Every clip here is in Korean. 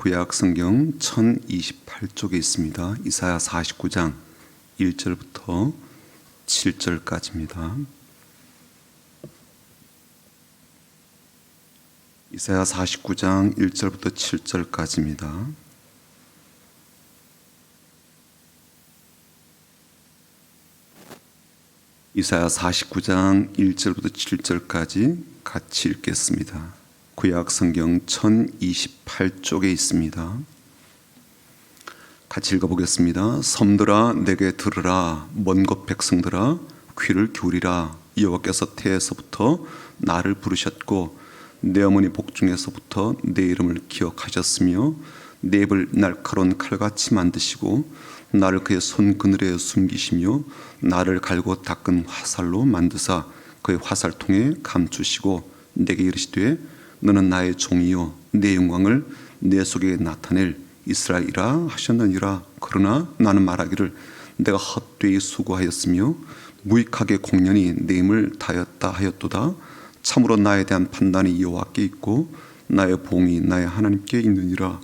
구약 성경 1028쪽에 있습니다. 이사야 49장 1절부터 7절까지입니다. 이사야 49장 1절부터 7절까지입니다. 이사야 49장 1절부터 7절까지 같이 읽겠습니다. 구약 성경 1028쪽에 있습니다. 같이 읽어보겠습니다. 섬들아 내게 들으라. 먼 곳 백성들아 귀를 기울이라. 여호와께서 태에서부터 나를 부르셨고 내 어머니 복중에서부터 내 이름을 기억하셨으며 내 입을 날카로운 칼같이 만드시고 나를 그의 손 그늘에 숨기시며 나를 갈고 닦은 화살로 만드사 그의 화살통에 감추시고 내게 이르시되 너는 나의 종이요 내 영광을 내 속에 나타낼 이스라엘이라 하셨느니라. 그러나 나는 말하기를 내가 헛되이 수고하였으며 무익하게 공련히 내 힘을 다하였다 하였도다. 참으로 나에 대한 판단이 여호와께 있고 나의 보응이 나의 하나님께 있느니라.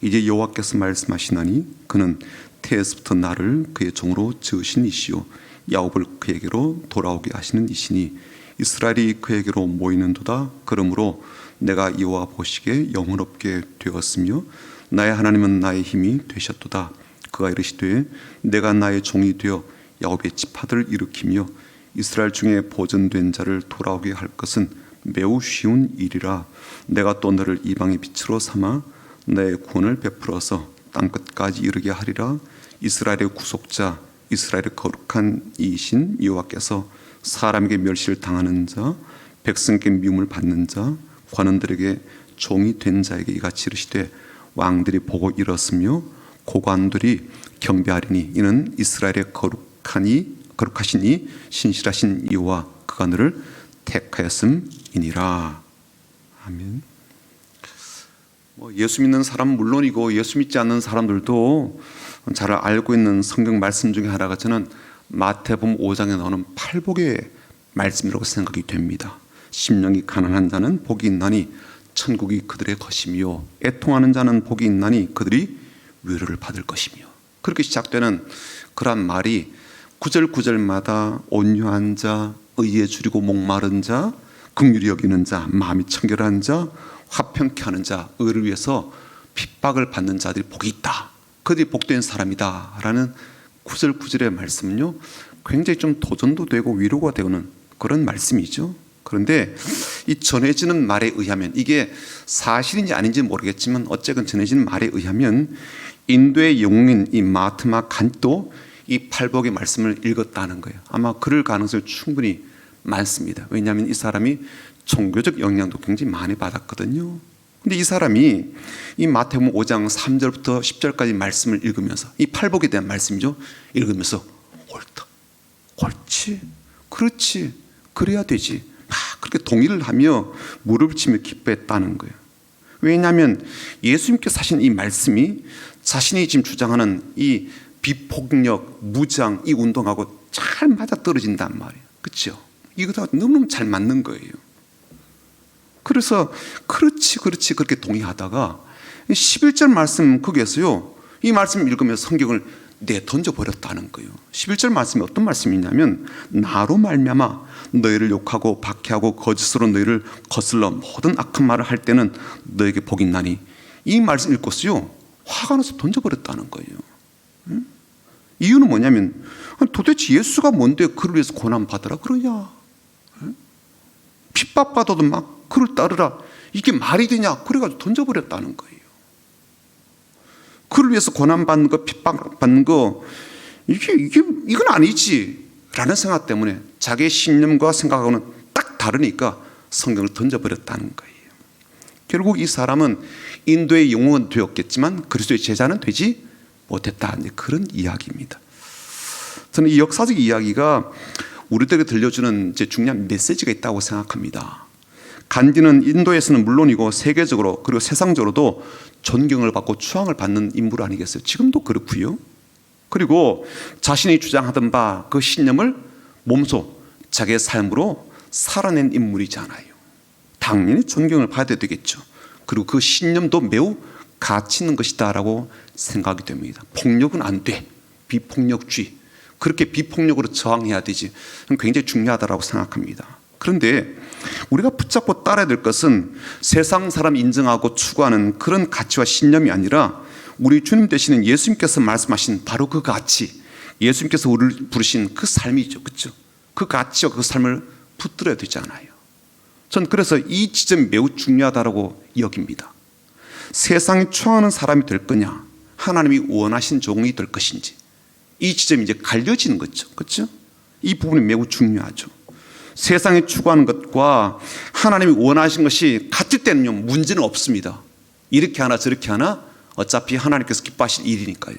이제 여호와께서 말씀하시나니 그는 태에서부터 나를 그의 종으로 지으신 이시요 야곱을 그에게로 돌아오게 하시는 이시니 이스라엘이 그에게로 모이는도다. 그러므로 내가 여호와 보시기에 영원롭게 되었으며 나의 하나님은 나의 힘이 되셨도다. 그가 이르시되 내가 나의 종이 되어 야곱의 지파들을 일으키며 이스라엘 중에 보존된 자를 돌아오게 할 것은 매우 쉬운 일이라. 내가 또 너를 이방의 빛으로 삼아 내 구원을 베풀어서 땅끝까지 이르게 하리라. 이스라엘의 구속자 이스라엘의 거룩한 이이신 여호와께서 사람에게 멸시를 당하는 자 백성에게 미움을 받는 자 관원들에게 종이 된 자에게 이같이 이르시되 왕들이 보고 일었으며 고관들이 경배하리니 이는 이스라엘의 거룩하시니 신실하신 여호와 그가 너를 택하였음이니라. 아멘. 예수 믿는 사람은 물론이고 예수 믿지 않는 사람들도 잘 알고 있는 성경 말씀 중에 하나가 저는 마태복음 5장에 나오는 팔복의 말씀이라고 생각이 됩니다. 심령이 가난한 자는 복이 있나니 천국이 그들의 것이며 애통하는 자는 복이 있나니 그들이 위로를 받을 것이며 그렇게 시작되는 그러한 말이 구절구절마다 온유한 자, 의에 줄이고 목마른 자, 긍휼히 여기는 자, 마음이 청결한 자, 화평케 하는 자, 의를 위해서 핍박을 받는 자들이 복이 있다. 그들이 복된 사람이다 라는 구절구절의 말씀은요 굉장히 좀 도전도 되고 위로가 되는 그런 말씀이죠. 그런데 이 전해지는 말에 의하면 이게 사실인지 아닌지 모르겠지만 어쨌든 전해지는 말에 의하면 인도의 영웅인 이 마하트마 간지도 이 팔복의 말씀을 읽었다는 거예요. 아마 그럴 가능성이 충분히 많습니다. 왜냐하면 이 사람이 종교적 영향도 굉장히 많이 받았거든요. 근데 이 사람이 이 마태복음 5장 3절부터 10절까지 말씀을 읽으면서 이 팔복에 대한 말씀이죠. 읽으면서 옳다, 옳지, 그렇지, 그래야 되지 막 그렇게 동의를 하며 무릎을 치며 기뻐했다는 거예요. 왜냐하면 예수님께서 하신 이 말씀이 자신이 지금 주장하는 이 비폭력, 무장 이 운동하고 잘 맞아떨어진단 말이에요. 그렇죠? 이거 너무너무 잘 맞는 거예요. 그래서 그렇지 그렇게 동의하다가 11절 말씀 거기에서요 이 말씀 읽으면서 성경을 내던져 버렸다는 거예요. 11절 말씀이 어떤 말씀이냐면 나로 말미암아 너희를 욕하고 박해하고 거짓으로 너희를 거슬러 모든 악한 말을 할 때는 너에게 복이 있나니 이 말씀 읽고서요 화가 나서 던져버렸다는 거예요. 이유는 뭐냐면 도대체 예수가 뭔데 그를 위해서 고난받으라 그러냐, 핍박받아도 막 그를 따르라 이게 말이 되냐 그래가지고 던져버렸다는 거예요. 그를 위해서 고난받는 거 핍박받는 거 이건 아니지 라는 생각 때문에 자기의 신념과 생각하고는 딱 다르니까 성경을 던져버렸다는 거예요. 결국 이 사람은 인도의 영웅은 되었겠지만 그리스도의 제자는 되지 못했다, 그런 이야기입니다. 저는 이 역사적 이야기가 우리들에게 들려주는 중요한 메시지가 있다고 생각합니다. 간디는 인도에서는 물론이고 세계적으로 그리고 세상적으로도 존경을 받고 추앙을 받는 인물 아니겠어요? 지금도 그렇고요. 그리고 자신이 주장하던 바 그 신념을 몸소 자기의 삶으로 살아낸 인물이잖아요. 당연히 존경을 받아야 되겠죠. 그리고 그 신념도 매우 가치 있는 것이다라고 생각이 됩니다. 폭력은 안 돼. 비폭력주의. 그렇게 비폭력으로 저항해야 되지. 굉장히 중요하다고 생각합니다. 그런데 우리가 붙잡고 따라야 될 것은 세상 사람이 인정하고 추구하는 그런 가치와 신념이 아니라 우리 주님 되시는 예수님께서 말씀하신 바로 그 가치, 예수님께서 우리를 부르신 그 삶이죠. 그렇죠? 그 가치와 그 삶을 붙들어야 되잖아요. 전 그래서 이 지점이 매우 중요하다고 여깁니다. 세상이 추앙하는 사람이 될 거냐, 하나님이 원하신 종이 될 것인지, 이 지점이 이제 갈려지는 거죠. 그렇죠? 이 부분이 매우 중요하죠. 세상이 추구하는 것과 하나님이 원하신 것이 같을 때는요, 문제는 없습니다. 이렇게 하나 저렇게 하나 어차피 하나님께서 기뻐하실 일이니까요.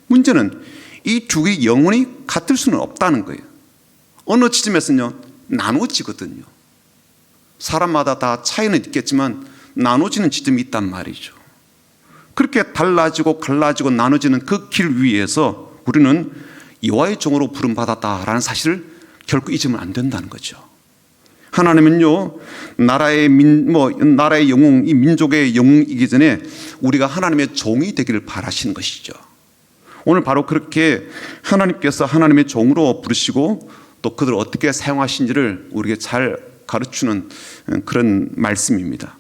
문제는 이 두 개의 영혼이 같을 수는 없다는 거예요. 어느 지점에서는요, 나눠지거든요. 사람마다 다 차이는 있겠지만 나눠지는 지점이 있단 말이죠. 그렇게 달라지고 갈라지고 나눠지는 그 길 위에서 우리는 여호와의 종으로 부름받았다라는 사실을 결코 잊으면 안 된다는 거죠. 하나님은요, 나라의 영웅, 이 민족의 영웅이기 전에 우리가 하나님의 종이 되기를 바라시는 것이죠. 오늘 바로 그렇게 하나님께서 하나님의 종으로 부르시고 또 그들을 어떻게 사용하신지를 우리에게 잘 가르치는 그런 말씀입니다.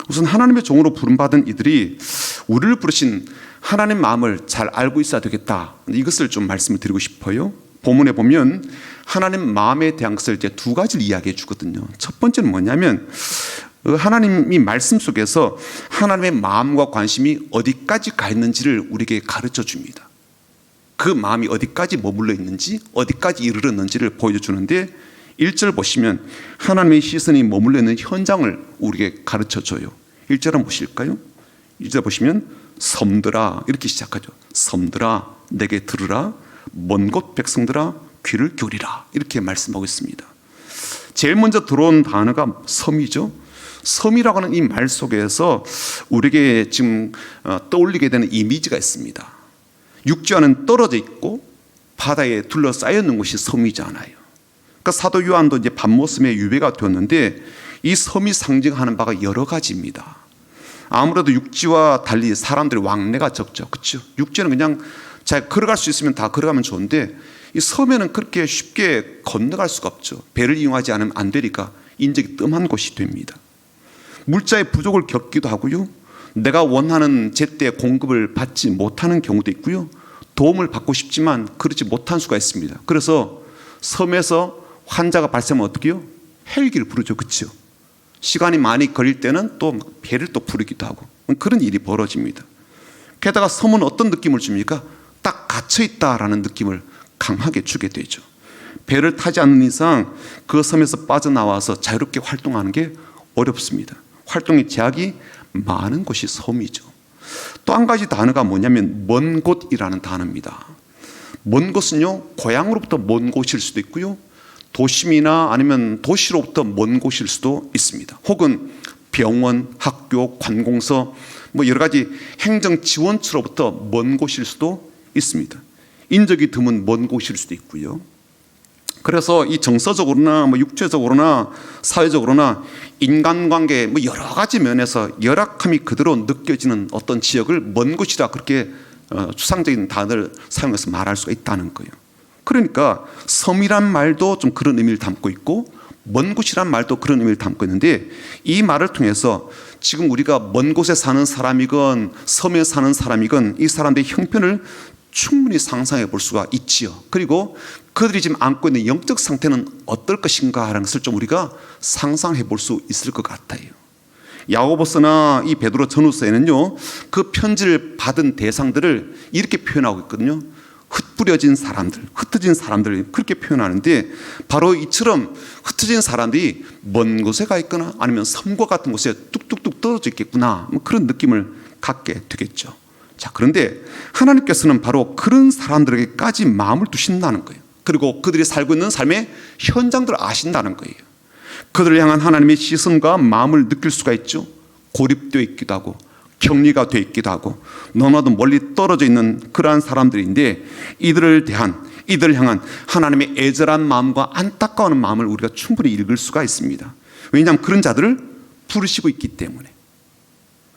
우선 하나님의 종으로 부름받은 이들이 우리를 부르신 하나님 마음을 잘 알고 있어야 되겠다. 이것을 좀 말씀을 드리고 싶어요. 본문에 보면 하나님 마음에 대한 것을 이제 두 가지를 이야기해 주거든요. 첫 번째는 뭐냐면 하나님이 말씀 속에서 하나님의 마음과 관심이 어디까지 가 있는지를 우리에게 가르쳐 줍니다. 그 마음이 어디까지 머물러 있는지, 어디까지 이르렀는지를 보여주는데 1절 보시면 하나님의 시선이 머물러 있는 현장을 우리에게 가르쳐 줘요. 1절은 무엇일까요? 1절 보시면 섬들아, 이렇게 시작하죠. 섬들아 내게 들으라, 먼 곳 백성들아 귀를 기울이라, 이렇게 말씀하고 있습니다. 제일 먼저 들어온 단어가 섬이죠. 섬이라고 하는 이 말 속에서 우리에게 지금 떠올리게 되는 이미지가 있습니다. 육지와는 떨어져 있고 바다에 둘러싸여 있는 곳이 섬이잖아요. 그러니까 사도 요한도 이제 밤모섬에 유배가 되었는데 이 섬이 상징하는 바가 여러 가지입니다. 아무래도 육지와 달리 사람들의 왕래가 적죠. 그렇죠? 육지는 그냥 잘 걸어갈 수 있으면 다 걸어가면 좋은데 이 섬에는 그렇게 쉽게 건너갈 수가 없죠. 배를 이용하지 않으면 안 되니까 인적이 뜸한 곳이 됩니다. 물자의 부족을 겪기도 하고요. 내가 원하는 제때 공급을 받지 못하는 경우도 있고요. 도움을 받고 싶지만 그렇지 못한 수가 있습니다. 그래서 섬에서 환자가 발생하면 어떻게 해요? 헬기를 부르죠. 그렇죠? 시간이 많이 걸릴 때는 또 배를 또 부르기도 하고 그런 일이 벌어집니다. 게다가 섬은 어떤 느낌을 줍니까? 딱 갇혀있다라는 느낌을 강하게 주게 되죠. 배를 타지 않는 이상 그 섬에서 빠져나와서 자유롭게 활동하는 게 어렵습니다. 활동의 제약이 많은 곳이 섬이죠. 또 한 가지 단어가 뭐냐면 먼 곳이라는 단어입니다. 먼 곳은요, 고향으로부터 먼 곳일 수도 있고요, 도심이나 아니면 도시로부터 먼 곳일 수도 있습니다. 혹은 병원, 학교, 관공서, 여러 가지 행정 지원처로부터 먼 곳일 수도 있습니다. 인적이 드문 먼 곳일 수도 있고요. 그래서 이 정서적으로나 육체적으로나 사회적으로나 인간관계 여러 가지 면에서 열악함이 그대로 느껴지는 어떤 지역을 먼 곳이라 그렇게 추상적인 단어를 사용해서 말할 수가 있다는 거예요. 그러니까 섬이란 말도 좀 그런 의미를 담고 있고 먼 곳이란 말도 그런 의미를 담고 있는데 이 말을 통해서 지금 우리가 먼 곳에 사는 사람이건 섬에 사는 사람이건 이 사람들의 형편을 충분히 상상해 볼 수가 있지요. 그리고 그들이 지금 안고 있는 영적 상태는 어떨 것인가 하는 것을 좀 우리가 상상해 볼 수 있을 것 같아요. 야고보서나 이 베드로 전후서에는요, 그 편지를 받은 대상들을 이렇게 표현하고 있거든요. 흩뿌려진 사람들, 흩어진 사람들, 그렇게 표현하는데 바로 이처럼 흩어진 사람들이 먼 곳에 가 있거나 아니면 섬과 같은 곳에 뚝뚝뚝 떨어져 있겠구나, 그런 느낌을 갖게 되겠죠. 자, 그런데 하나님께서는 바로 그런 사람들에게까지 마음을 두신다는 거예요. 그리고 그들이 살고 있는 삶의 현장들을 아신다는 거예요. 그들을 향한 하나님의 시선과 마음을 느낄 수가 있죠. 고립되어 있기도 하고 격리가 되어 있기도 하고 너무나도 멀리 떨어져 있는 그러한 사람들인데 이들을 향한 하나님의 애절한 마음과 안타까운 마음을 우리가 충분히 읽을 수가 있습니다. 왜냐하면 그런 자들을 부르시고 있기 때문에,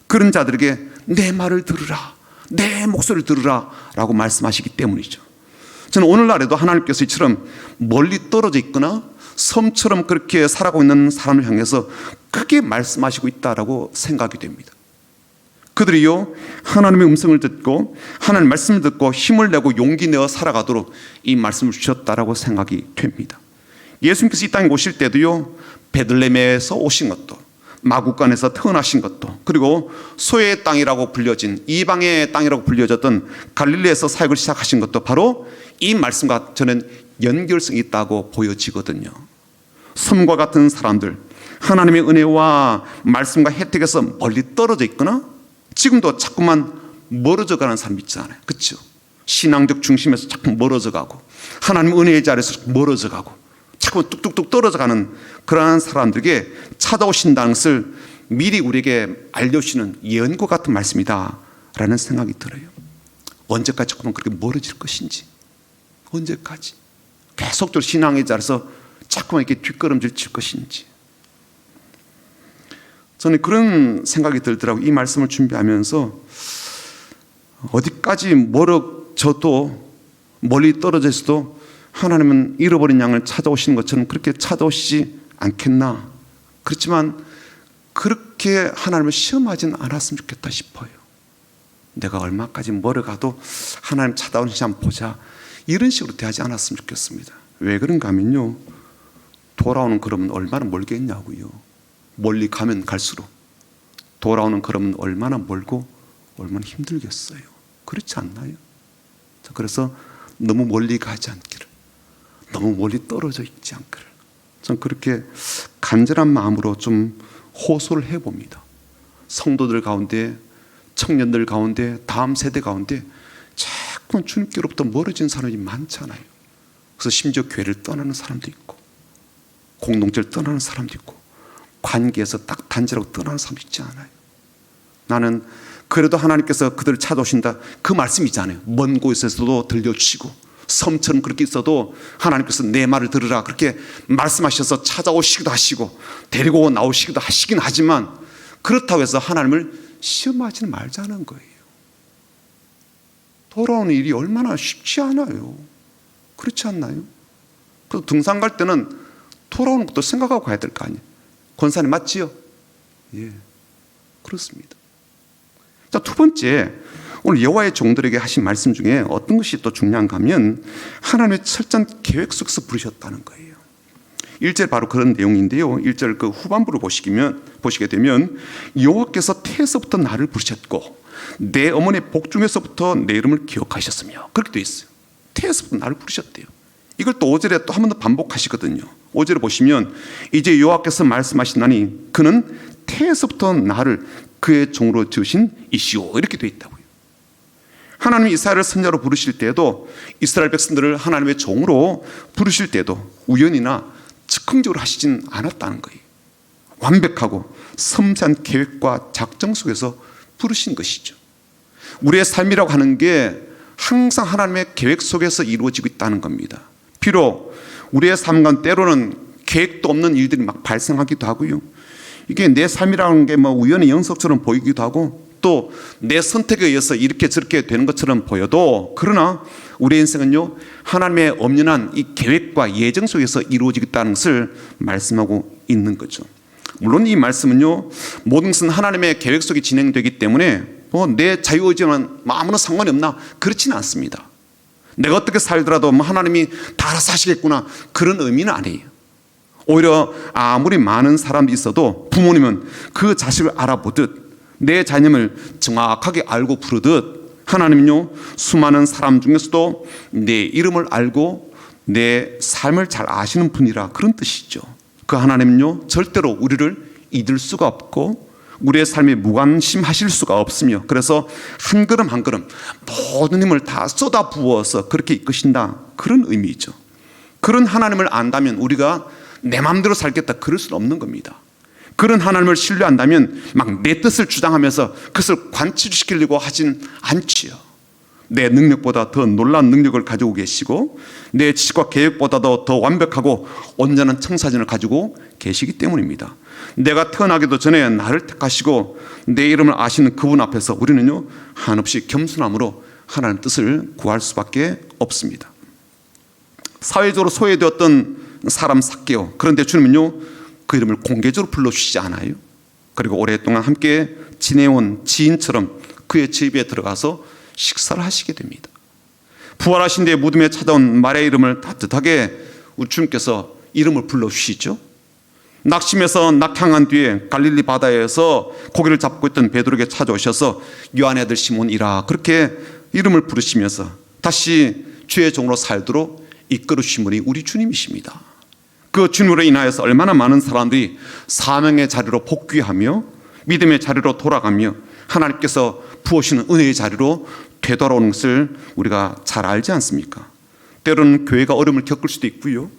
그런 자들에게 내 말을 들으라, 내 목소리를 들으라 라고 말씀하시기 때문이죠. 저는 오늘날에도 하나님께서 이처럼 멀리 떨어져 있거나 섬처럼 그렇게 살아가고 있는 사람을 향해서 크게 말씀하시고 있다라고 생각이 됩니다. 그들이요, 하나님의 음성을 듣고 하나님의 말씀을 듣고 힘을 내고 용기 내어 살아가도록 이 말씀을 주셨다라고 생각이 됩니다. 예수님께서 이 땅에 오실 때도요, 베들레헴에서 오신 것도, 마구간에서 태어나신 것도, 그리고 소의 땅이라고 불려진, 이방의 땅이라고 불려졌던 갈릴리에서 사역을 시작하신 것도 바로 이 말씀과 저는 연결성이 있다고 보여지거든요. 섬과 같은 사람들, 하나님의 은혜와 말씀과 혜택에서 멀리 떨어져 있거나 지금도 자꾸만 멀어져 가는 사람 있잖아요. 그렇죠? 신앙적 중심에서 자꾸 멀어져 가고 하나님 은혜의 자리에서 멀어져 가고 자꾸 뚝뚝뚝 떨어져 가는 그러한 사람들에게 찾아오신다는 것을 미리 우리에게 알려주시는 예언과 같은 말씀이다 라는 생각이 들어요. 언제까지 자꾸만 그렇게 멀어질 것인지, 언제까지 계속적으로 신앙의 자리에서 자꾸만 이렇게 뒷걸음질 칠 것인지, 저는 그런 생각이 들더라고요. 이 말씀을 준비하면서 어디까지 멀어져도, 멀리 떨어져 있어도 하나님은 잃어버린 양을 찾아오시는 것처럼 그렇게 찾아오시지 않겠나. 그렇지만 그렇게 하나님을 시험하지는 않았으면 좋겠다 싶어요. 내가 얼마까지 멀어가도 하나님 찾아오는지 한번 보자, 이런 식으로 대하지 않았으면 좋겠습니다. 왜 그런가 하면요, 돌아오는 걸음은 얼마나 멀겠냐고요. 멀리 가면 갈수록 돌아오는 걸음은 얼마나 멀고 얼마나 힘들겠어요. 그렇지 않나요? 그래서 너무 멀리 가지 않기를, 너무 멀리 떨어져 있지 않기를, 전 그렇게 간절한 마음으로 좀 호소를 해봅니다. 성도들 가운데, 청년들 가운데, 다음 세대 가운데 자꾸 주님께로부터 멀어진 사람이 많잖아요. 그래서 심지어 교회를 떠나는 사람도 있고, 공동체를 떠나는 사람도 있고, 관계에서 딱 단절하고 떠나는 사람도 있지 않아요. 나는 그래도 하나님께서 그들을 찾아오신다, 그 말씀이잖아요. 먼 곳에서도 들려주시고 섬처럼 그렇게 있어도 하나님께서 내 말을 들으라 그렇게 말씀하셔서 찾아오시기도 하시고 데리고 나오시기도 하시긴 하지만, 그렇다고 해서 하나님을 시험하지는 말자는 거예요. 돌아오는 일이 얼마나 쉽지 않아요. 그렇지 않나요? 그래서 등산 갈 때는 돌아오는 것도 생각하고 가야 될 거 아니에요. 권사님 맞지요? 예, 그렇습니다. 자, 두 번째, 오늘 여호와의 종들에게 하신 말씀 중에 어떤 것이 또 중요한가 하면 하나님의 철저한 계획 속에서 부르셨다는 거예요. 1절 바로 그런 내용인데요, 1절 그 후반부를 보시게 되면 여호와께서 태에서부터 나를 부르셨고 내 어머니의 복 중에서부터 내 이름을 기억하셨으며, 그렇게 되어 있어요. 태에서부터 나를 부르셨대요. 이걸 또 5절에 또 한 번 더 반복하시거든요. 5절에 보시면 이제 여호와께서 말씀하시나니 그는 태에서부터 나를 그의 종으로 지으신 이시오, 이렇게 되어 있다고요. 하나님이 이스라엘을 선자로 부르실 때도, 이스라엘 백성들을 하나님의 종으로 부르실 때도 우연이나 즉흥적으로 하시진 않았다는 거예요. 완벽하고 섬세한 계획과 작정 속에서 부르신 것이죠. 우리의 삶이라고 하는 게 항상 하나님의 계획 속에서 이루어지고 있다는 겁니다. 비록 우리의 삶 가운데 때로는 계획도 없는 일들이 막 발생하기도 하고요, 이게 내 삶이라는 게 뭐 우연의 연속처럼 보이기도 하고 또 내 선택에 의해서 이렇게 저렇게 되는 것처럼 보여도, 그러나 우리의 인생은요, 하나님의 엄연한 이 계획과 예정 속에서 이루어지겠다는 것을 말씀하고 있는 거죠. 물론 이 말씀은요, 모든 것은 하나님의 계획 속에 진행되기 때문에 내 자유의지와는 아무런 상관이 없나, 그렇지는 않습니다. 내가 어떻게 살더라도 하나님이 다 알아서 하시겠구나, 그런 의미는 아니에요. 오히려 아무리 많은 사람이 있어도 부모님은 그 자식을 알아보듯 내 자녀를 정확하게 알고 부르듯, 하나님은요, 수많은 사람 중에서도 내 이름을 알고 내 삶을 잘 아시는 분이라, 그런 뜻이죠. 그 하나님은요, 절대로 우리를 잊을 수가 없고 우리의 삶에 무관심하실 수가 없으며, 그래서 한 걸음 한 걸음 모든 힘을 다 쏟아 부어서 그렇게 이끄신다, 그런 의미죠. 그런 하나님을 안다면 우리가 내 마음대로 살겠다, 그럴 수는 없는 겁니다. 그런 하나님을 신뢰한다면 막 내 뜻을 주장하면서 그것을 관철시키려고 하진 않지요. 내 능력보다 더 놀라운 능력을 가지고 계시고 내 지식과 계획보다도 더 완벽하고 온전한 청사진을 가지고 계시기 때문입니다. 내가 태어나기도 전에 나를 택하시고 내 이름을 아시는 그분 앞에서 우리는요 한없이 겸손함으로 하나님의 뜻을 구할 수밖에 없습니다. 사회적으로 소외되었던 사람 삭개오, 그런데 주님은요 그 이름을 공개적으로 불러주시지 않아요. 그리고 오랫동안 함께 지내온 지인처럼 그의 집에 들어가서 식사를 하시게 됩니다. 부활하신 뒤에 무덤에 찾아온 마리아의 이름을 따뜻하게 우리 주님께서 이름을 불러주시죠. 낙심해서 낙향한 뒤에 갈릴리 바다에서 고기를 잡고 있던 베드로에게 찾아오셔서 요한의 아들 시몬이라 그렇게 이름을 부르시면서 다시 주의 종으로 살도록 이끌어주신 분이 우리 주님이십니다. 그 주님으로 인하여서 얼마나 많은 사람들이 사명의 자리로 복귀하며 믿음의 자리로 돌아가며 하나님께서 부어주시는 은혜의 자리로 되돌아오는 것을 우리가 잘 알지 않습니까? 때로는 교회가 어려움을 겪을 수도 있고요,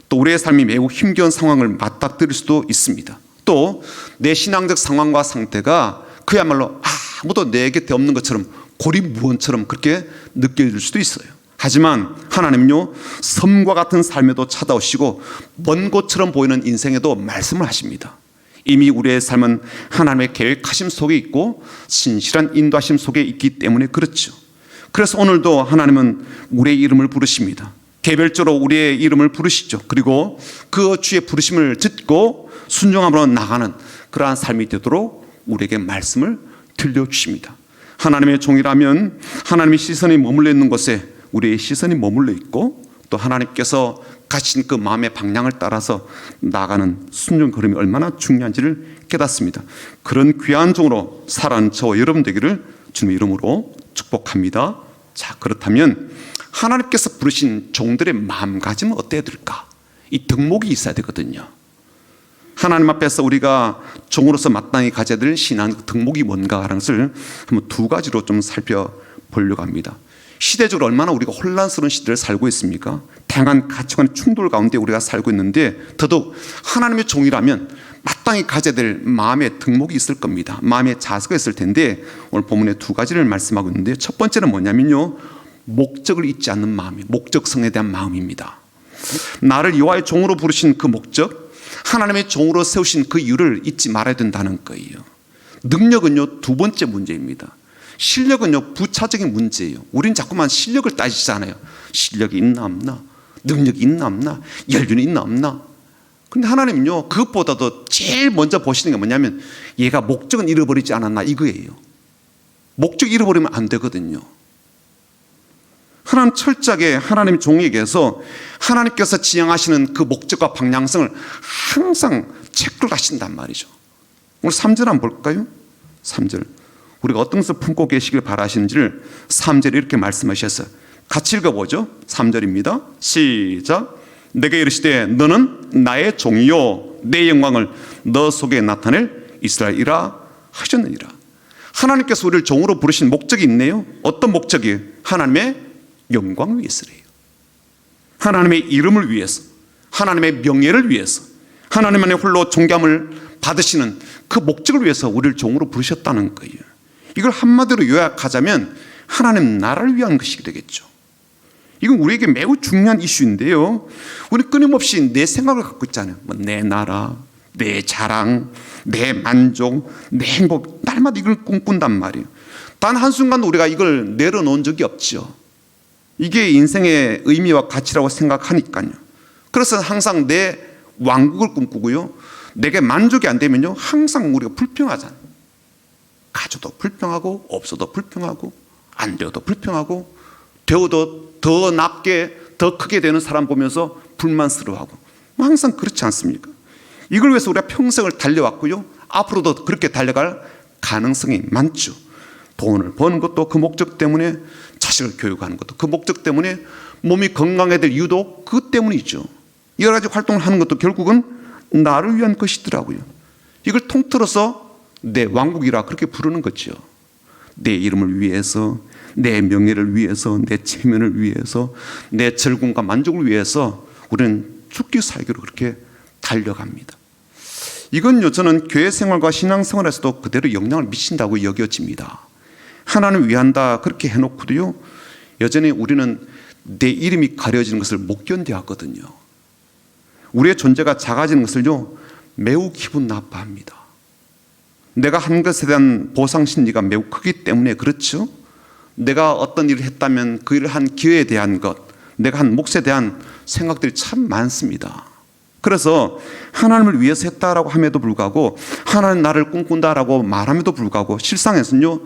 또 우리의 삶이 매우 힘겨운 상황을 맞닥뜨릴 수도 있습니다. 또 내 신앙적 상황과 상태가 그야말로 아무도 내 곁에 없는 것처럼 고립무원처럼 그렇게 느껴질 수도 있어요. 하지만 하나님은요 섬과 같은 삶에도 찾아오시고 먼 곳처럼 보이는 인생에도 말씀을 하십니다. 이미 우리의 삶은 하나님의 계획하심 속에 있고 신실한 인도하심 속에 있기 때문에 그렇죠. 그래서 오늘도 하나님은 우리의 이름을 부르십니다. 개별적으로 우리의 이름을 부르시죠. 그리고 그 주의 부르심을 듣고 순종함으로 나가는 그러한 삶이 되도록 우리에게 말씀을 들려주십니다. 하나님의 종이라면 하나님의 시선이 머물러 있는 곳에 우리의 시선이 머물러 있고 또 하나님께서 가신 그 마음의 방향을 따라서 나가는 순종 걸음이 얼마나 중요한지를 깨닫습니다. 그런 귀한 종으로 살아가는 저와 여러분 되기를 주님의 이름으로 축복합니다. 자, 그렇다면 하나님께서 부르신 종들의 마음가짐은 어때야 될까? 이 덕목이 있어야 되거든요. 하나님 앞에서 우리가 종으로서 마땅히 가져야 될 신앙 덕목이 뭔가 하는 것을 한번 두 가지로 좀 살펴보려고 합니다. 시대적으로 얼마나 우리가 혼란스러운 시대를 살고 있습니까? 다양한 가치관의 충돌 가운데 우리가 살고 있는데 더더욱 하나님의 종이라면 마땅히 가져야 될 마음의 덕목이 있을 겁니다. 마음의 자세가 있을 텐데 오늘 본문에 두 가지를 말씀하고 있는데 첫 번째는 뭐냐면요, 목적을 잊지 않는 마음이, 목적성에 대한 마음입니다. 나를 여호와의 종으로 부르신 그 목적, 하나님의 종으로 세우신 그 이유를 잊지 말아야 된다는 거예요. 능력은요 두 번째 문제입니다. 실력은요 부차적인 문제예요. 우린 자꾸만 실력을 따지잖아요. 실력이 있나 없나, 능력이 있나 없나, 연륜이 있나 없나. 근데 하나님은요 그것보다도 제일 먼저 보시는 게 뭐냐면 얘가 목적은 잃어버리지 않았나 이거예요. 목적 잃어버리면 안 되거든요. 하나님 철저하게 하나님 종에게서 하나님께서 지향하시는 그 목적과 방향성을 항상 체크를 하신단 말이죠. 오늘 3절 한번 볼까요? 3절 우리가 어떤 것을 품고 계시길 바라시는지를 3절에 이렇게 말씀하셨어요. 같이 읽어보죠. 3절입니다. 시작. 내게 이르시되 너는 나의 종이요 내 영광을 너 속에 나타낼 이스라엘이라 하셨느니라. 하나님께서 우리를 종으로 부르신 목적이 있네요. 어떤 목적이에요? 하나님의 영광을 위해서래요. 하나님의 이름을 위해서, 하나님의 명예를 위해서, 하나님 안에 홀로 존귀함을 받으시는 그 목적을 위해서 우리를 종으로 부르셨다는 거예요. 이걸 한마디로 요약하자면 하나님 나라를 위한 것이 되겠죠. 이건 우리에게 매우 중요한 이슈인데요, 우리 끊임없이 내 생각을 갖고 있잖아요. 내 나라, 내 자랑, 내 만족, 내 행복, 날마다 이걸 꿈꾼단 말이에요. 단 한순간도 우리가 이걸 내려놓은 적이 없죠. 이게 인생의 의미와 가치라고 생각하니까요. 그래서 항상 내 왕국을 꿈꾸고요, 내게 만족이 안 되면요 항상 우리가 불평하잖아요. 가져도 불평하고 없어도 불평하고 안 되어도 불평하고 되어도 더 낮게 더 크게 되는 사람 보면서 불만스러워하고 항상 그렇지 않습니까? 이걸 위해서 우리가 평생을 달려왔고요, 앞으로도 그렇게 달려갈 가능성이 많죠. 돈을 버는 것도 그 목적 때문에, 자식을 교육하는 것도 그 목적 때문에, 몸이 건강해야 될 이유도 그 때문이죠. 여러 가지 활동을 하는 것도 결국은 나를 위한 것이더라고요. 이걸 통틀어서 내 왕국이라 그렇게 부르는 거죠. 내 이름을 위해서, 내 명예를 위해서, 내 체면을 위해서, 내 즐거움과 만족을 위해서 우리는 죽기 살기로 그렇게 달려갑니다. 이건요 저는 교회 생활과 신앙 생활에서도 그대로 영향을 미친다고 여겨집니다. 하나님을 위한다 그렇게 해놓고도요 여전히 우리는 내 이름이 가려지는 것을 못 견뎌하거든요. 우리의 존재가 작아지는 것을요 매우 기분 나빠합니다. 내가 한 것에 대한 보상 심리가 매우 크기 때문에 그렇죠. 내가 어떤 일을 했다면 그 일을 한 기회에 대한 것, 내가 한 몫에 대한 생각들이 참 많습니다. 그래서 하나님을 위해서 했다라고 함에도 불구하고, 하나님 나를 꿈꾼다라고 말함에도 불구하고 실상에서는요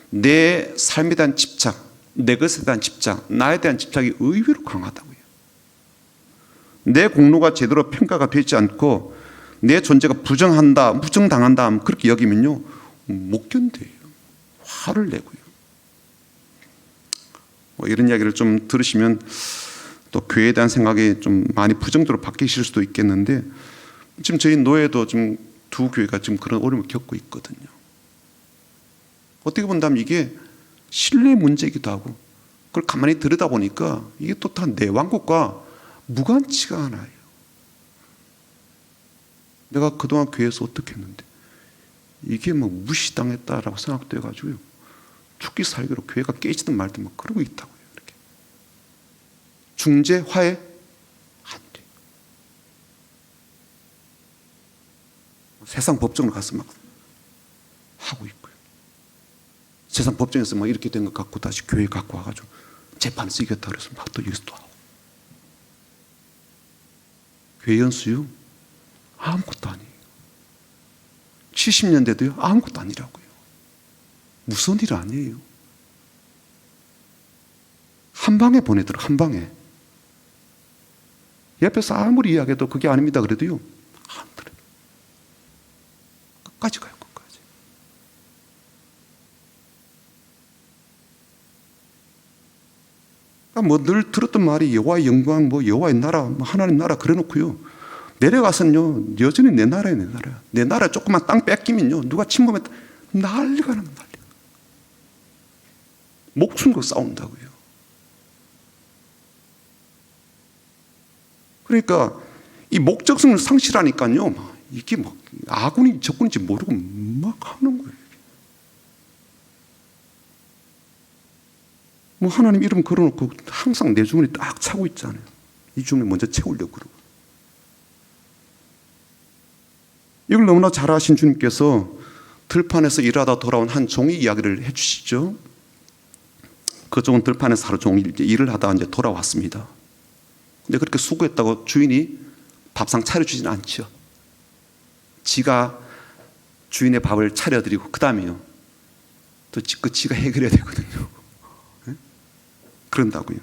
내 삶에 대한 집착, 내 것에 대한 집착, 나에 대한 집착이 의외로 강하다고요. 내 공로가 제대로 평가가 되지 않고 내 존재가 부정당한다 그렇게 여기면요 못 견뎌요. 화를 내고요. 이런 이야기를 좀 들으시면 또 교회에 대한 생각이 좀 많이 부정적으로 바뀌실 수도 있겠는데, 지금 저희 노예도 좀 두 교회가 지금 그런 어려움을 겪고 있거든요. 어떻게 본다면 이게 신뢰 문제이기도 하고, 그걸 가만히 들여다보니까 이게 또 다 내 왕국과 무관치가 않아요. 내가 그동안 교회에서 어떻게 했는데 이게 뭐 무시당했다라고 생각돼 가지고요 죽기 살기로 교회가 깨지든 말든 막 그러고 있다고요. 이렇게 중재 화해 안 돼. 세상 법정으로 가서 막 하고 있고요. 세상 법정에서 막 이렇게 된 것 갖고 다시 교회 갖고 와가지고 재판에서 이겼다 그래서 막 또 여기서 또 하고. 교회 연수요 아무것도 아니에요. 70년대도요 아무것도 아니라고요. 무서운 일 아니에요. 한 방에 보내더라. 한 방에. 옆에서 아무리 이야기해도 그게 아닙니다 그래도요 안 들어요. 끝까지 가요. 끝까지. 뭐 늘 들었던 말이 여호와의 영광, 뭐 여호와의 나라, 뭐 하나님 나라 그래놓고요 내려가서는요 여전히 내 나라예요. 내 나라야. 내 나라 조그만 땅 뺏기면요 누가 침범했다 난리가 납니다. 난리가. 목숨 걸고 싸운다고요. 그러니까 이 목적성을 상실하니까요 이게 막 아군이 적군인지 모르고 막 하는 거예요. 뭐 하나님 이름 걸어놓고 항상 내 주머니 딱 차고 있잖아요. 이 주머니 먼저 채우려고 그러고. 이걸 너무나 잘 아신 주님께서 들판에서 일하다 돌아온 한 종이 이야기를 해주시죠. 그 종은 들판에서 하루 종일 일을 하다가 이제 돌아왔습니다. 근데 그렇게 수고했다고 주인이 밥상 차려주진 않죠. 지가 주인의 밥을 차려드리고 그 다음에요 또 지가 해결해야 되거든요. 네? 그런다고요.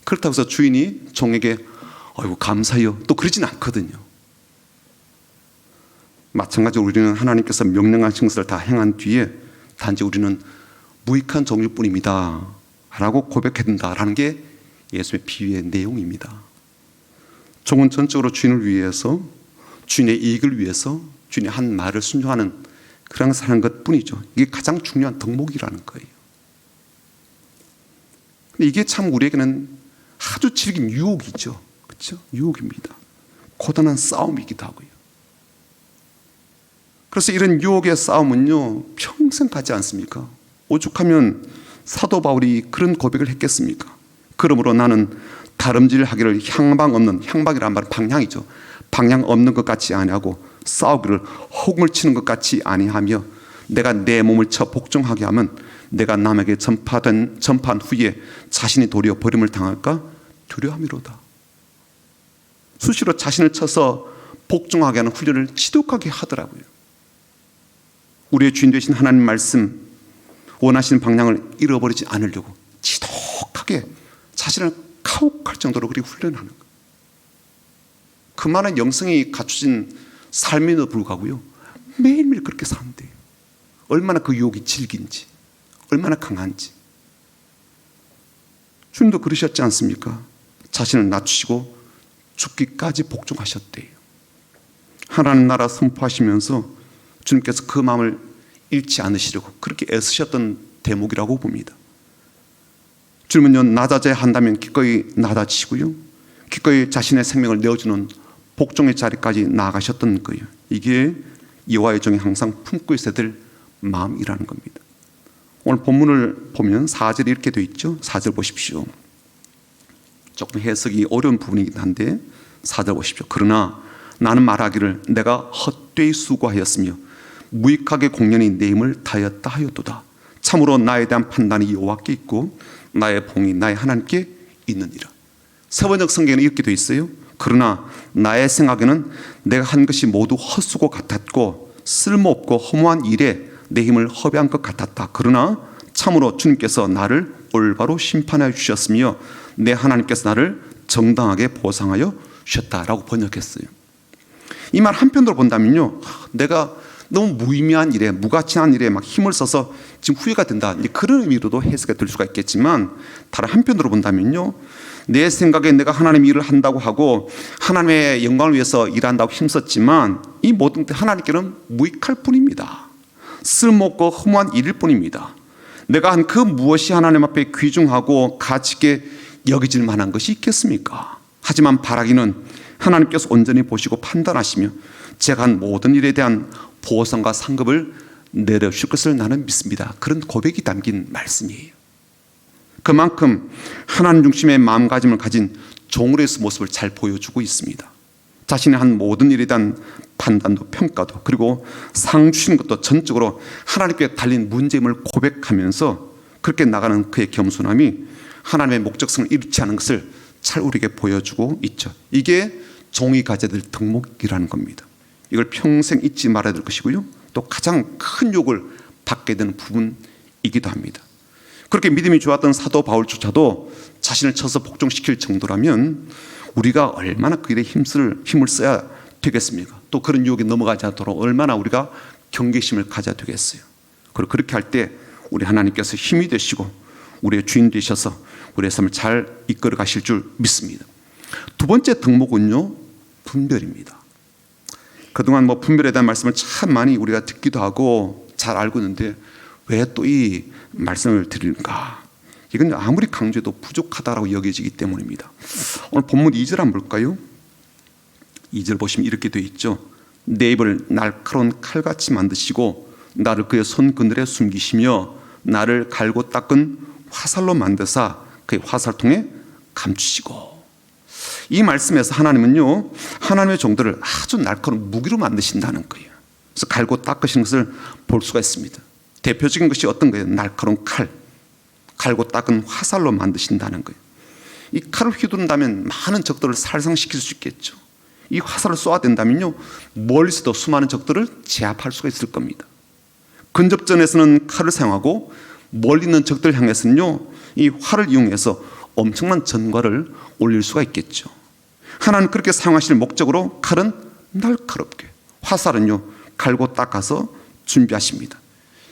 그렇다고 해서 주인이 종에게 아이고 감사해요 또 그러진 않거든요. 마찬가지로 우리는 하나님께서 명령하신 것을 다 행한 뒤에 단지 우리는 무익한 종일 뿐입니다 라고 고백해야 된다라는 게 예수의 비유의 내용입니다. 종은 전적으로 주인을 위해서, 주인의 이익을 위해서 주인의 한 말을 순종하는 그런 사는 것 뿐이죠. 이게 가장 중요한 덕목이라는 거예요. 근데 이게 참 우리에게는 아주 질긴 유혹이죠. 그렇죠? 유혹입니다. 고단한 싸움이기도 하고요. 그래서 이런 유혹의 싸움은요 평생 가지 않습니까? 오죽하면 사도 바울이 그런 고백을 했겠습니까? 그러므로 나는 다름질하기를 향방 없는, 향방이란 말은 방향이죠. 방향 없는 것 같이 아니하고 싸우기를 허공을 치는 것 같이 아니하며 내가 내 몸을 쳐 복종하게 하면 내가 남에게 전파한 후에 자신이 도리어 버림을 당할까 두려움이로다. 수시로 자신을 쳐서 복종하게 하는 훈련을 지독하게 하더라고요. 우리의 주인 되신 하나님 말씀, 원하시는 방향을 잃어버리지 않으려고 지독하게 자신을 가혹할 정도로 그렇게 훈련하는 거예요. 그 많은 영성이 갖춰진 삶에도 불구하고요 매일매일 그렇게 산대요. 얼마나 그 유혹이 질긴지, 얼마나 강한지. 주님도 그러셨지 않습니까? 자신을 낮추시고 죽기까지 복종하셨대요. 하나님 나라 선포하시면서 주님께서 그 마음을 잃지 않으시려고 그렇게 애쓰셨던 대목이라고 봅니다. 주님은요 낮아져야 한다면 기꺼이 낮아지시고요 기꺼이 자신의 생명을 내어주는 복종의 자리까지 나아가셨던 거예요. 이게 여호와의 종이 항상 품고 있어야 될 마음이라는 겁니다. 오늘 본문을 보면 4절이 이렇게 되어 있죠. 4절 보십시오. 조금 해석이 어려운 부분이긴 한데 4절 보십시오. 그러나 나는 말하기를 내가 헛되이 수고하였으며 무익하게 공연히 내 힘을 다하였다 하였도다. 참으로 나에 대한 판단이 여호와께 있고 나의 봉이 나의 하나님께 있느니라. 세번역 성경에는 이렇게 되어 있어요. 그러나 나의 생각에는 내가 한 것이 모두 헛수고 같았고 쓸모없고 허무한 일에 내 힘을 허비한 것 같았다. 그러나 참으로 주님께서 나를 올바로 심판하여 주셨으며 내 하나님께서 나를 정당하게 보상하여 주셨다라고 번역했어요. 이 말 한편으로 본다면요, 내가 너무 무의미한 일에, 무가치한 일에 막 힘을 써서 지금 후회가 된다, 그런 의미로도 해석이 될 수가 있겠지만, 다른 한편으로 본다면요, 내 생각에 내가 하나님 일을 한다고 하고 하나님의 영광을 위해서 일한다고 힘썼지만 이 모든 게 하나님께는 무익할 뿐입니다. 쓸모없고 허무한 일일 뿐입니다. 내가 한 그 무엇이 하나님 앞에 귀중하고 가치 있게 여겨질 만한 것이 있겠습니까? 하지만 바라기는 하나님께서 온전히 보시고 판단하시며 제가 한 모든 일에 대한 보상과 상급을 내려주실 것을 나는 믿습니다. 그런 고백이 담긴 말씀이에요. 그만큼 하나님 중심의 마음가짐을 가진 종으로서의 모습을 잘 보여주고 있습니다. 자신의 한 모든 일에 대한 판단도 평가도 그리고 상 주시는 것도 전적으로 하나님께 달린 문제임을 고백하면서 그렇게 나가는 그의 겸손함이 하나님의 목적성을 잃지 않은 것을 잘 우리에게 보여주고 있죠. 이게 종이 가져야 될 덕목이라는 겁니다. 이걸 평생 잊지 말아야 될 것이고요, 또 가장 큰 욕을 받게 되는 부분이기도 합니다. 그렇게 믿음이 좋았던 사도 바울조차도 자신을 쳐서 복종시킬 정도라면 우리가 얼마나 그 일에 힘을 써야 되겠습니까? 또 그런 유혹에 넘어가지 않도록 얼마나 우리가 경계심을 가져야 되겠어요. 그리고 그렇게 할 때 우리 하나님께서 힘이 되시고 우리의 주인 되셔서 우리의 삶을 잘 이끌어 가실 줄 믿습니다. 두 번째 덕목은요, 분별입니다. 그동안 분별에 대한 말씀을 참 많이 우리가 듣기도 하고 잘 알고 있는데 왜 또 이 말씀을 드릴까? 이건 아무리 강조해도 부족하다라고 여겨지기 때문입니다. 오늘 본문 2절 한번 볼까요? 2절 보시면 이렇게 되어 있죠. 내 입을 날카로운 칼같이 만드시고 나를 그의 손 그늘에 숨기시며 나를 갈고 닦은 화살로 만드사 그의 화살통에 감추시고. 이 말씀에서 하나님은요, 하나님의 종들을 아주 날카로운 무기로 만드신다는 거예요. 그래서 갈고 닦으시는 것을 볼 수가 있습니다. 대표적인 것이 어떤 거예요? 날카로운 칼, 갈고 닦은 화살로 만드신다는 거예요. 이 칼을 휘두른다면 많은 적들을 살상시킬 수 있겠죠. 이 화살을 쏘아댄다면요, 멀리서도 수많은 적들을 제압할 수가 있을 겁니다. 근접전에서는 칼을 사용하고 멀리 있는 적들 향해서는요, 이 활을 이용해서 엄청난 전과를 올릴 수가 있겠죠. 하나님 그렇게 사용하실 목적으로 칼은 날카롭게, 화살은요 갈고 닦아서 준비하십니다.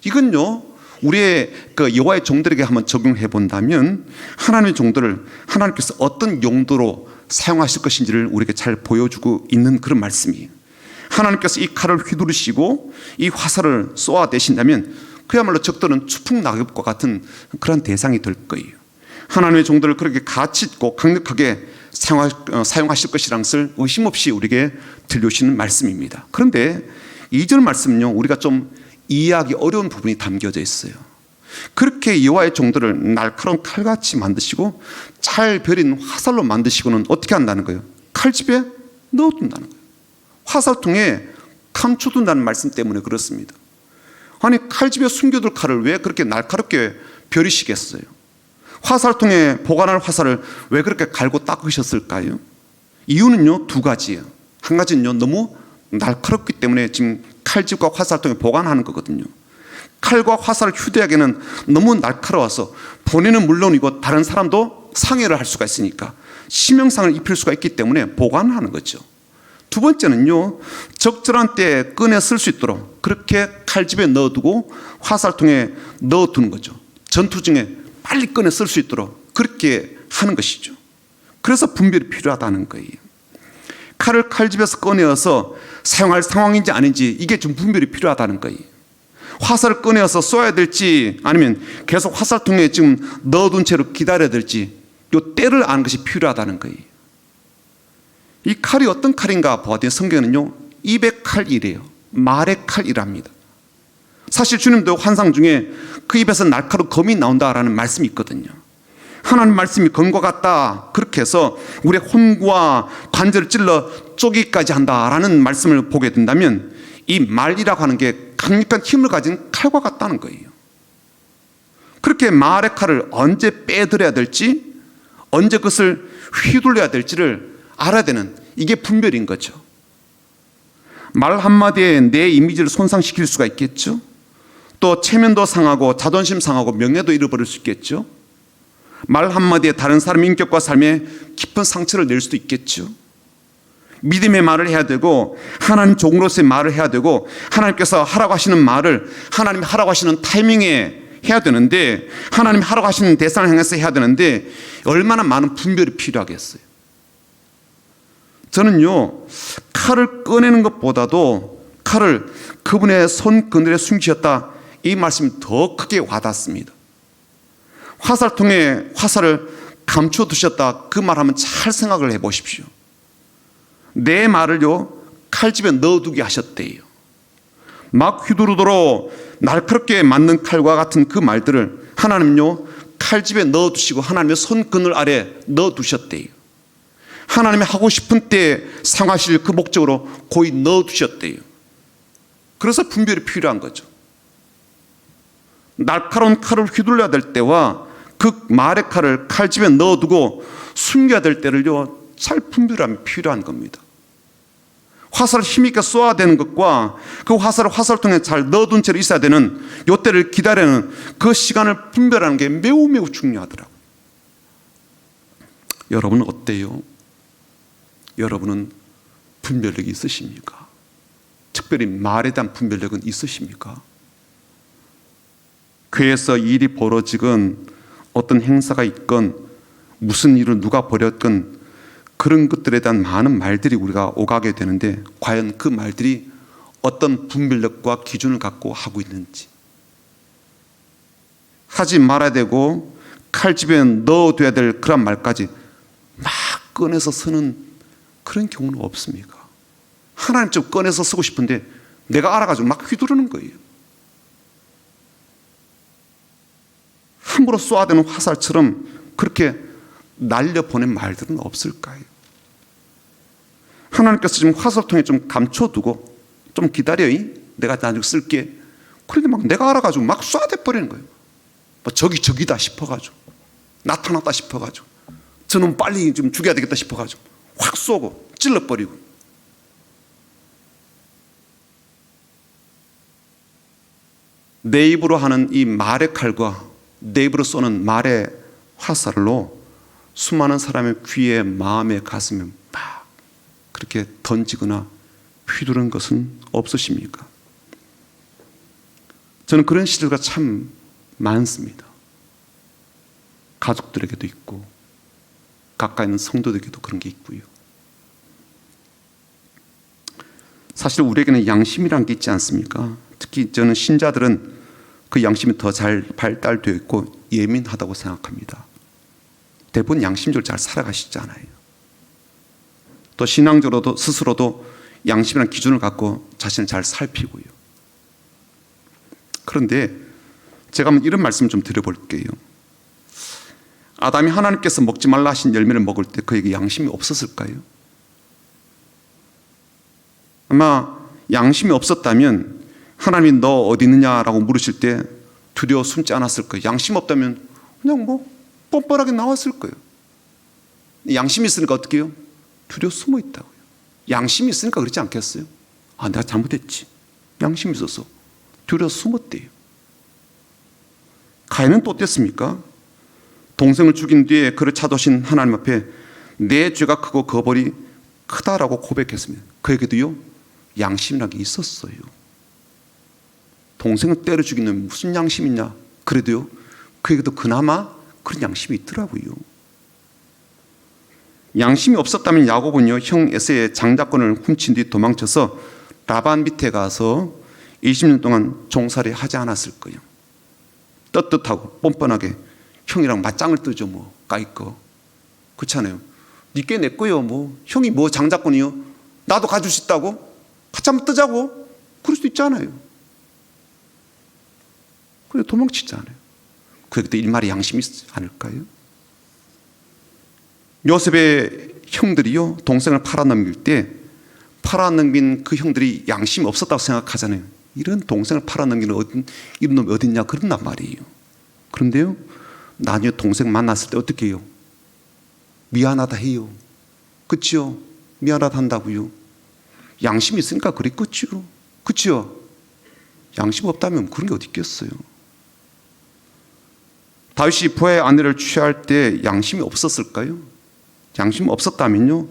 이건요, 우리의 여호와의 종들에게 한번 적용해 본다면 하나님의 종들을 하나님께서 어떤 용도로 사용하실 것인지를 우리에게 잘 보여주고 있는 그런 말씀이에요. 하나님께서 이 칼을 휘두르시고 이 화살을 쏘아대신다면 그야말로 적들은 추풍 낙엽과 같은 그런 대상이 될 거예요. 하나님의 종들을 그렇게 가치 있고 강력하게 사용하실 것이라는 것을 의심 없이 우리에게 들려주시는 말씀입니다. 그런데 2절 말씀은요, 우리가 좀 이해하기 어려운 부분이 담겨져 있어요. 그렇게 여호와의 종들을 날카로운 칼같이 만드시고 잘 벼린 화살로 만드시고는 어떻게 한다는 거예요? 칼집에 넣어둔다는 거예요. 화살통에 감춰둔다는 말씀 때문에 그렇습니다. 아니, 칼집에 숨겨둘 칼을 왜 그렇게 날카롭게 벼리시겠어요? 화살통에 보관할 화살을 왜 그렇게 갈고 닦으셨을까요? 이유는요, 두 가지예요. 한 가지는요, 너무 날카롭기 때문에 지금 칼집과 화살통에 보관하는 거거든요. 칼과 화살을 휴대하기에는 너무 날카로워서 본인은 물론이고 다른 사람도 상해를 할 수가 있으니까 심형상을 입힐 수가 있기 때문에 보관하는 거죠. 두 번째는요, 적절한 때에 꺼내 쓸 수 있도록 그렇게 칼집에 넣어두고 화살통에 넣어두는 거죠. 전투 중에 빨리 꺼내 쓸 수 있도록 그렇게 하는 것이죠. 그래서 분별이 필요하다는 거예요. 칼을 칼집에서 꺼내어서 사용할 상황인지 아닌지 이게 좀 분별이 필요하다는 거예요. 화살을 꺼내어서 쏘아야 될지 아니면 계속 화살통에 지금 넣어둔 채로 기다려야 될지 이 때를 아는 것이 필요하다는 거예요. 이 칼이 어떤 칼인가 보았더니 성경은요, 입의 칼이래요. 말의 칼이랍니다. 사실 주님도 환상 중에 그 입에서 날카로운 검이 나온다라는 말씀이 있거든요. 하나님 말씀이 검과 같다, 그렇게 해서 우리의 혼과 관절을 찔러 쪼개기까지 한다라는 말씀을 보게 된다면 이 말이라고 하는 게 강력한 힘을 가진 칼과 같다는 거예요. 그렇게 말의 칼을 언제 빼드려야 될지, 언제 그것을 휘둘러야 될지를 알아야 되는, 이게 분별인 거죠. 말 한마디에 내 이미지를 손상시킬 수가 있겠죠. 또 체면도 상하고 자존심 상하고 명예도 잃어버릴 수 있겠죠. 말 한마디에 다른 사람의 인격과 삶에 깊은 상처를 낼 수도 있겠죠. 믿음의 말을 해야 되고 하나님 종으로서의 말을 해야 되고 하나님께서 하라고 하시는 말을 하나님이 하라고 하시는 타이밍에 해야 되는데, 하나님이 하라고 하시는 대상을 향해서 해야 되는데 얼마나 많은 분별이 필요하겠어요. 저는요, 칼을 꺼내는 것보다도 칼을 그분의 손그늘에 숨기셨다, 이 말씀이 더 크게 와닿습니다. 화살통에 화살을 감춰두셨다, 그 말하면 잘 생각을 해보십시오. 내 말을요 칼집에 넣어두게 하셨대요. 막 휘두르도록 날카롭게 맞는 칼과 같은 그 말들을 하나님요 칼집에 넣어두시고 하나님의 손그늘 아래 넣어두셨대요. 하나님이 하고 싶은 때에 상하실 그 목적으로 고이 넣어두셨대요. 그래서 분별이 필요한 거죠. 날카로운 칼을 휘둘러야 될 때와 그 말의 칼을 칼집에 넣어두고 숨겨야 될 때를요 잘 분별함이 필요한 겁니다. 화살을 힘있게 쏘아야 되는 것과 그 화살을 화살통에 잘 넣어둔 채로 있어야 되는 요때를 기다리는 그 시간을 분별하는 게 매우 매우 중요하더라고요. 여러분은 어때요? 여러분은 분별력이 있으십니까? 특별히 말에 대한 분별력은 있으십니까? 교회에서 일이 벌어지건 어떤 행사가 있건 무슨 일을 누가 벌였건 그런 것들에 대한 많은 말들이 우리가 오가게 되는데 과연 그 말들이 어떤 분별력과 기준을 갖고 하고 있는지, 하지 말아야 되고 칼집에 넣어둬야 될 그런 말까지 막 꺼내서 쓰는 그런 경우는 없습니까? 하나님 좀 꺼내서 쓰고 싶은데 내가 알아가지고 막 휘두르는 거예요. 함부로 쏘아야 되는 화살처럼 그렇게 날려보낸 말들은 없을까요? 하나님께서 지금 화살통에 좀 감춰두고 좀 기다려, 내가 나중에 쓸게. 그런데 막 내가 알아가지고 막 쏴대버리는 거예요. 뭐 저기다 싶어가지고, 나타났다 싶어가지고, 저놈 빨리 좀 죽여야 되겠다 싶어가지고 확 쏘고 찔러버리고. 내 입으로 하는 이 말의 칼과 내 입으로 쏘는 말의 화살로 수많은 사람의 귀에, 마음에, 가슴에 막 그렇게 던지거나 휘두른 것은 없으십니까? 저는 그런 시대가 참 많습니다. 가족들에게도 있고 가까이 있는 성도들에게도 그런 게 있고요. 사실 우리에게는 양심이란 게 있지 않습니까? 특히 저는 신자들은 그 양심이 더 잘 발달되어 있고 예민하다고 생각합니다. 대부분 양심적으로 잘 살아가시지 않아요. 또 신앙적으로도 스스로도 양심이라는 기준을 갖고 자신을 잘 살피고요. 그런데 제가 한번 이런 말씀 좀 드려볼게요. 아담이 하나님께서 먹지 말라 하신 열매를 먹을 때 그에게 양심이 없었을까요? 아마 양심이 없었다면 하나님이 너 어디 있느냐라고 물으실 때 두려워 숨지 않았을 거예요. 양심 없다면 그냥 뭐 뻔뻔하게 나왔을 거예요. 양심이 있으니까 어떻게 해요? 두려워 숨어 있다고요. 양심이 있으니까 그렇지 않겠어요? 아, 내가 잘못했지. 양심이 있어서 두려워 숨었대요. 가인은 또 어땠습니까? 동생을 죽인 뒤에 그를 찾아오신 하나님 앞에 내 죄가 크고 그 벌이 크다라고 고백했습니다. 그에게도요 양심이라는 게 있었어요. 동생을 때려 죽이는 무슨 양심이 있냐? 그래도요 그에게도 그나마 그런 양심이 있더라고요. 양심이 없었다면 야곱은요 형 에서의 장자권을 훔친 뒤 도망쳐서 라반 밑에 가서 20년 동안 종살이 하지 않았을 거예요. 떳떳하고 뻔뻔하게 형이랑 맞짱을 뜨죠. 뭐 까이꺼. 그렇잖아요. 니께 내 거요. 뭐 형이 뭐 장자권이요? 나도 가질 수 있다고? 같이 한번 뜨자고? 그럴 수도 있잖아요. 그래 도망치잖아요. 그때 일말의 양심이 있지 않을까요? 요셉의 형들이요 동생을 팔아넘길 때 팔아넘긴 그 형들이 양심이 없었다고 생각하잖아요. 이런 동생을 팔아넘기는 이런 놈이 어딨냐 그런단 말이에요. 그런데요 나중에 동생 만났을 때 어떻게 해요? 미안하다 해요. 그치요? 미안하다 한다고요. 양심이 있으니까 그랬겠죠. 그치요? 양심 없다면 그런 게 어디 있겠어요. 다윗이 부하의 아내를 취할 때 양심이 없었을까요? 양심이 없었다면요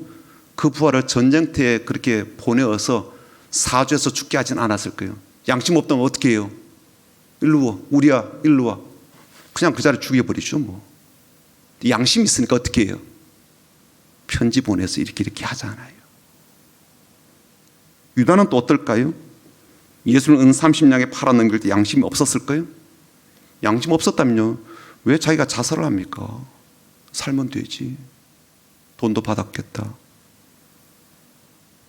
그 부하를 전쟁터에 그렇게 보내어서 사주해서 죽게 하진 않았을 거예요. 양심 없다면 어떻게 해요? 일로 와 우리야 일로 와 그냥 그 자리에 죽여버리죠 뭐. 양심이 있으니까 어떻게 해요? 편지 보내서 이렇게 하잖아요. 유다는 또 어떨까요? 예수를 은 30냥에 팔아넘길 때 양심이 없었을까요? 양심 없었다면요 왜 자기가 자살을 합니까? 살면 되지. 돈도 받았겠다.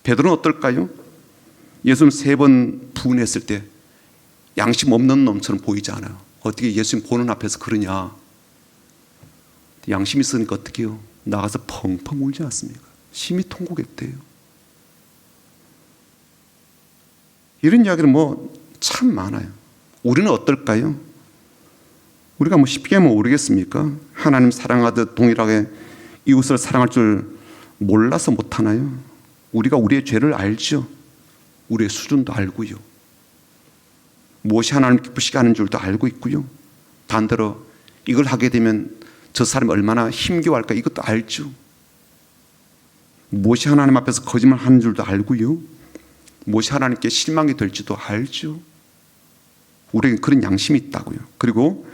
베드로는 어떨까요? 예수님 3번 부인했을 때 양심 없는 놈처럼 보이지 않아요. 어떻게 예수님 보는 앞에서 그러냐. 양심이 있으니까 어떻게 해요? 나가서 펑펑 울지 않습니까? 심히 통곡했대요. 이런 이야기는 참 많아요. 우리는 어떨까요? 우리가 쉽게 모르겠습니까? 하나님 사랑하듯 동일하게 이웃을 사랑할 줄 몰라서 못하나요? 우리가 우리의 죄를 알죠. 우리의 수준도 알고요. 무엇이 하나님 기쁘시게 하는 줄도 알고 있고요. 반대로 이걸 하게 되면 저 사람이 얼마나 힘겨워할까 이것도 알죠. 무엇이 하나님 앞에서 거짓말 하는 줄도 알고요. 무엇이 하나님께 실망이 될지도 알죠. 우리에게 그런 양심이 있다고요. 그리고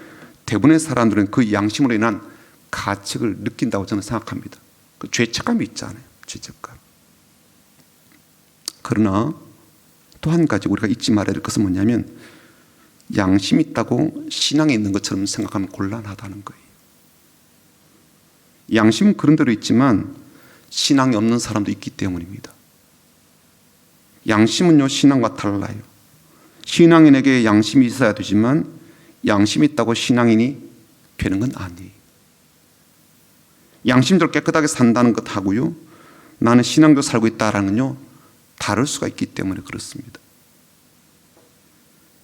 대부분의 사람들은 그 양심으로 인한 가책을 느낀다고 저는 생각합니다. 그 죄책감이 있잖아요. 죄책감. 그러나 또 한 가지 우리가 잊지 말아야 될 것은 뭐냐면 양심이 있다고 신앙에 있는 것처럼 생각하면 곤란하다는 거예요. 양심은 그런 대로 있지만 신앙이 없는 사람도 있기 때문입니다. 양심은요 신앙과 달라요. 신앙인에게 양심이 있어야 되지만 양심이 있다고 신앙인이 되는 건 아니에요. 양심대로 깨끗하게 산다는 것하고요 나는 신앙대로 살고 있다라는 건요 다를 수가 있기 때문에 그렇습니다.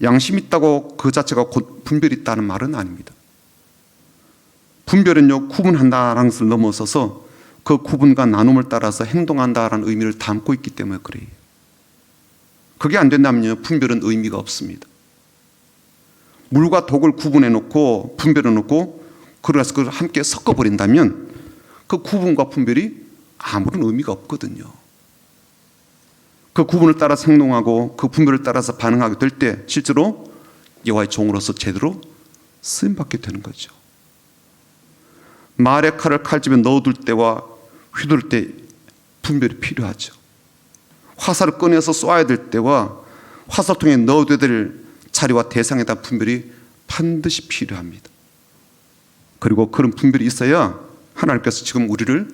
양심 있다고 그 자체가 곧 분별이 있다는 말은 아닙니다. 분별은요 구분한다라는 것을 넘어서서 그 구분과 나눔을 따라서 행동한다라는 의미를 담고 있기 때문에 그래요. 그게 안 된다면요 분별은 의미가 없습니다. 물과 독을 구분해 놓고 분별해 놓고 그래서 그걸 함께 섞어버린다면 그 구분과 분별이 아무런 의미가 없거든요. 그 구분을 따라 행동하고 그 분별을 따라서 반응하게 될 때 실제로 여호와의 종으로서 제대로 쓰임받게 되는 거죠. 말의 칼을 칼집에 넣어둘 때와 휘두를 때 분별이 필요하죠. 화살을 꺼내서 쏘아야 될 때와 화살통에 넣어둬야 될 자리와 대상에 대한 분별이 반드시 필요합니다. 그리고 그런 분별이 있어야 하나님께서 지금 우리를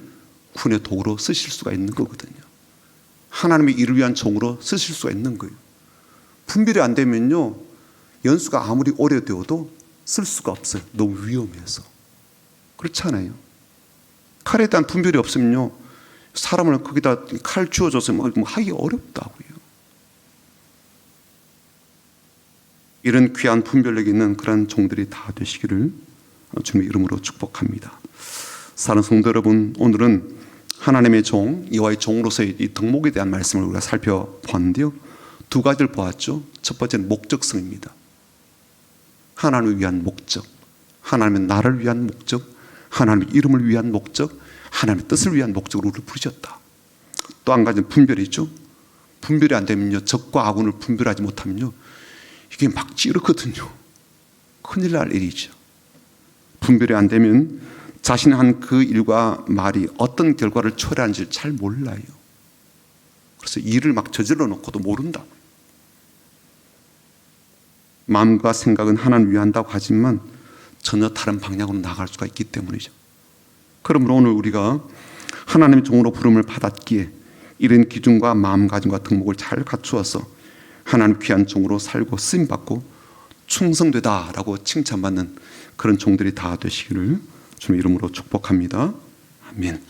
군의 도구로 쓰실 수가 있는 거거든요. 하나님의 일을 위한 종으로 쓰실 수가 있는 거예요. 분별이 안 되면요 연수가 아무리 오래되어도 쓸 수가 없어요. 너무 위험해서. 그렇잖아요. 칼에 대한 분별이 없으면요 사람을 거기다 칼 쥐어줘서 하기 어렵다고요. 이런 귀한 분별력이 있는 그런 종들이 다 되시기를 주님의 이름으로 축복합니다. 사랑하는 성도 여러분, 오늘은 하나님의 종, 여호와의 종으로서의 이 덕목에 대한 말씀을 우리가 살펴보았는데요. 두 가지를 보았죠. 첫 번째는 목적성입니다. 하나님을 위한 목적, 하나님의 나를 위한 목적, 하나님의 이름을 위한 목적, 하나님의 뜻을 위한 목적으로 우리를 부르셨다. 또 한 가지는 분별이죠. 분별이 안 되면요 적과 악운을 분별하지 못하면요 이게 막 찌르거든요. 큰일 날 일이죠. 분별이 안 되면 자신이 한 그 일과 말이 어떤 결과를 초래하는지 잘 몰라요. 그래서 일을 막 저질러 놓고도 모른다. 마음과 생각은 하나님을 위한다고 하지만 전혀 다른 방향으로 나갈 수가 있기 때문이죠. 그러므로 오늘 우리가 하나님의 종으로 부름을 받았기에 이런 기준과 마음가짐과 덕목을 잘 갖추어서 하나님 귀한 종으로 살고 쓰임받고 충성되다라고 칭찬받는 그런 종들이 다 되시기를 주님의 이름으로 축복합니다. 아멘.